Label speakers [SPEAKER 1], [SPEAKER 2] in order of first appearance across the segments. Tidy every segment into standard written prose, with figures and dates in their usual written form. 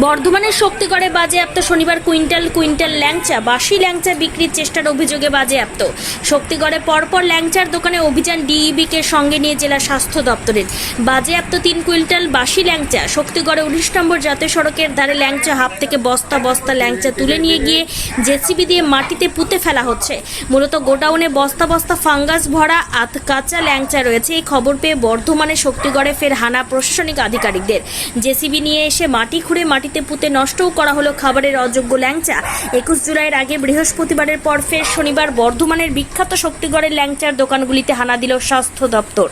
[SPEAKER 1] বর্ধমানের শক্তিগড়ে বাজেয়াপ্ত শনিবার কুইন্টাল ল্যাংচা, বাসি ল্যাংচা বিক্রির চেষ্টার অভিযোগে বাজেয়াপ্ত। শক্তিগড়ে পরপর ল্যাংচার দোকানে অভিযান ডিইবিকে সঙ্গে নিয়ে জেলা স্বাস্থ্য দপ্তরের। বাজেয়াপ্ত 3 কুইন্টাল বাসি ল্যাংচা। শক্তিগড়ে 19 নম্বর জাতীয় সড়কের ধারে ল্যাংচা হাপ থেকে বস্তা বস্তা ল্যাংচা তুলে নিয়ে গিয়ে জেসিবি দিয়ে মাটিতে পুঁতে ফেলা হচ্ছে। মূলত গোডাউনে বস্তা বস্তা ফাঙ্গাস ভরা আধ কাঁচা ল্যাংচা রয়েছে। এই খবর পেয়ে বর্ধমানের শক্তিগড়ে ফের হানা প্রশাসনিক আধিকারিকদের। জেসিবি নিয়ে এসে মাটি খুঁড়ে মাটিতে পুঁতে নষ্টও করা হলো খাবারের অযোগ্য ল্যাংচা। 21 জুলাইয়ের আগে বৃহস্পতিবারের পর ফের শনিবার বর্ধমানের বিখ্যাত শক্তিগড়ের ল্যাংচার দোকানগুলিতে হানা দিল স্বাস্থ্য দপ্তর,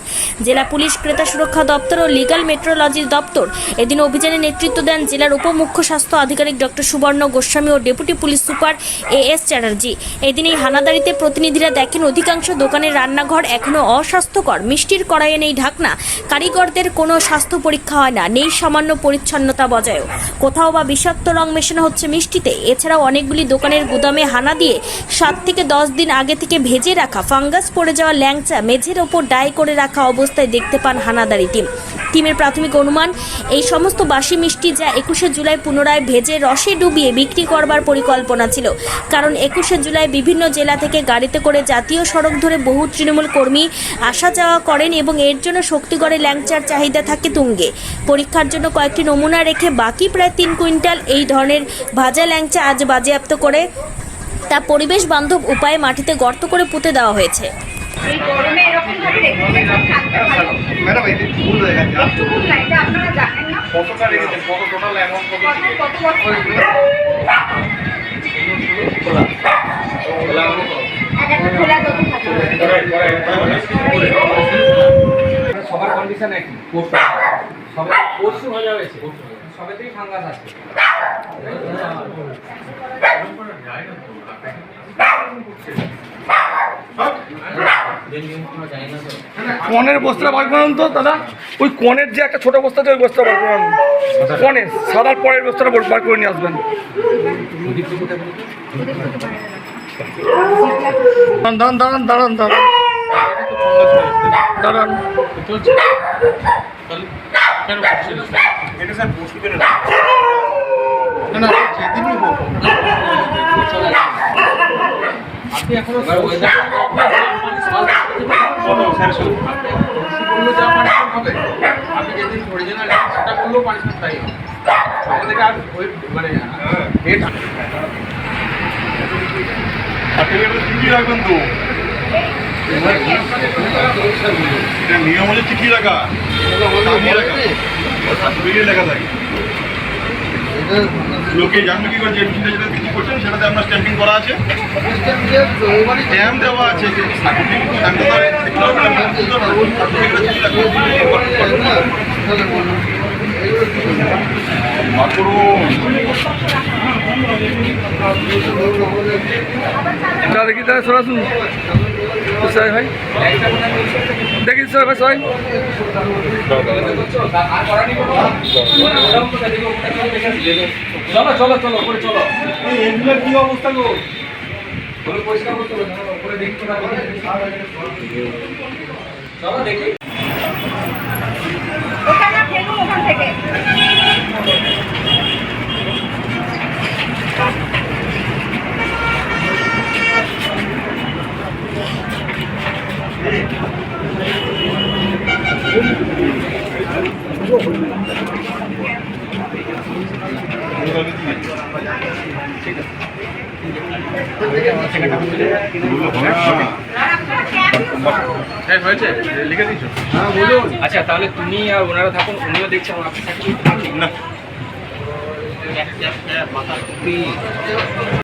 [SPEAKER 1] জেলা পুলিশ, ক্রেতা সুরক্ষা দপ্তর ও লিগাল মেট্রোলজি দপ্তর। এদিন অভিযানে নেতৃত্ব দেন জেলার উপমুখ্য স্বাস্থ্য আধিকারিক ডক্টর সুবর্ণ গোস্বামী ও deputy police super AS Chatterjee. এদিন এই হানাদারিতে প্রতিনিধিরা দেখেন অধিকাংশ দোকানের রান্নাঘর এখনও অস্বাস্থ্যকর। মিষ্টির কড়াইয়ে নেই ঢাকনা, কারিগরদের কোনো স্বাস্থ্য পরীক্ষা হয় না, নেই সামান্য পরিচ্ছন্নতা বজায়ও। কোথাও বা বিষাক্ত রং মেশানো হচ্ছে মিষ্টিতে। এছাড়াও অনেকগুলি দোকানের গুদামে হানা দিয়ে 7 থেকে 10 দিন আগে থেকে ভেজে রাখা ফাঙ্গাস পড়ে যাওয়া ল্যাংচা মেঝের ওপর ডাই করে রাখা অবস্থায় দেখতে পান হানাদারি টিমের প্রাথমিক অনুমান, এই সমস্ত বাসি মিষ্টি যা 21 জুলাই পুনরায় ভেজে রসে ডুবিয়ে বিক্রি করবার পরিকল্পনা ছিল। কারণ 21 জুলাই বিভিন্ন জেলা থেকে গাড়িতে করে জাতীয় সড়ক ধরে বহু তৃণমূল কর্মী আসা যাওয়া করেন এবং এর জন্য শক্তিগড়ে ল্যাংচার চাহিদা থাকে তুঙ্গে। পরীক্ষার জন্য কয়েকটি নমুনা রেখে বাকি প্রায় 3 কুইন্টাল এই ধরনের ভাজা ল্যাংচা আজ বাজেয়াপ্ত করে তা পরিবেশ বান্ধব উপায়ে মাটিতে গর্ত করে পুঁতে দেওয়া হয়েছে।
[SPEAKER 2] এই গরমে এরকম ভাবে রেখে থাকতে ভালো ম্যাডাম, এই ফুল হয়ে গেছে একটু ফুল না, এটা আপনারা জানেন না কতটা রেখেছেন, কত টোটাল অ্যামাউন্ট কত বছর খোলা একটা খোলা কত থাকে
[SPEAKER 3] সবার কন্ডিশন একই, সবে পরশু ভাজা হয়েছে, সবেতেই ফাঙ্গাস আছে।
[SPEAKER 4] কনের বস্তা বার করান তো দাদা, ওই কনের যে একটা ছোট বস্তা আছে ওই বস্তা বার করান, কনের সাদার পরের বস্তাটা বার করে নিয়ে আসবেন। দাঁড়ান দাঁড়ান দাঁড়ান দাঁড়ান দাঁড়ান
[SPEAKER 3] আপনি এখনো আপনি যেদিন অরিজিনাল সেটা করলেও পানিশমেন্ট তাই হবে। আমাদেরকে আর ওই মানে ডেট
[SPEAKER 5] চিঠি রাখবেন তো, নিয়ম হচ্ছে চিঠি রাখা, লেখা থাকে। লোকে জানবে কি করে যে চিঠিটা যেটা বিক্রি করছেন সেটাতে আপনার স্ট্যাম্পিং করা আছে, স্ট্যাম্প দেওয়া আছে।
[SPEAKER 4] দেখি তাহলে সরাসরি ভাই দেখি স্যার ভাই সবাই
[SPEAKER 3] চলো চলো চলো উপরে চলো। এগুলোর কি অবস্থা গো? পরিষ্কার করতে হবে, উপরে দেখতে চলো দেখি।
[SPEAKER 2] ওটা না ফেলুন ওখান থেকে।
[SPEAKER 3] হ্যাঁ হয়েছে, লিখে দিচ্ছ? হ্যাঁ বলুন। আচ্ছা তাহলে তুমি আর ওনারা থাকুন, উনিও দেখছেন আপনার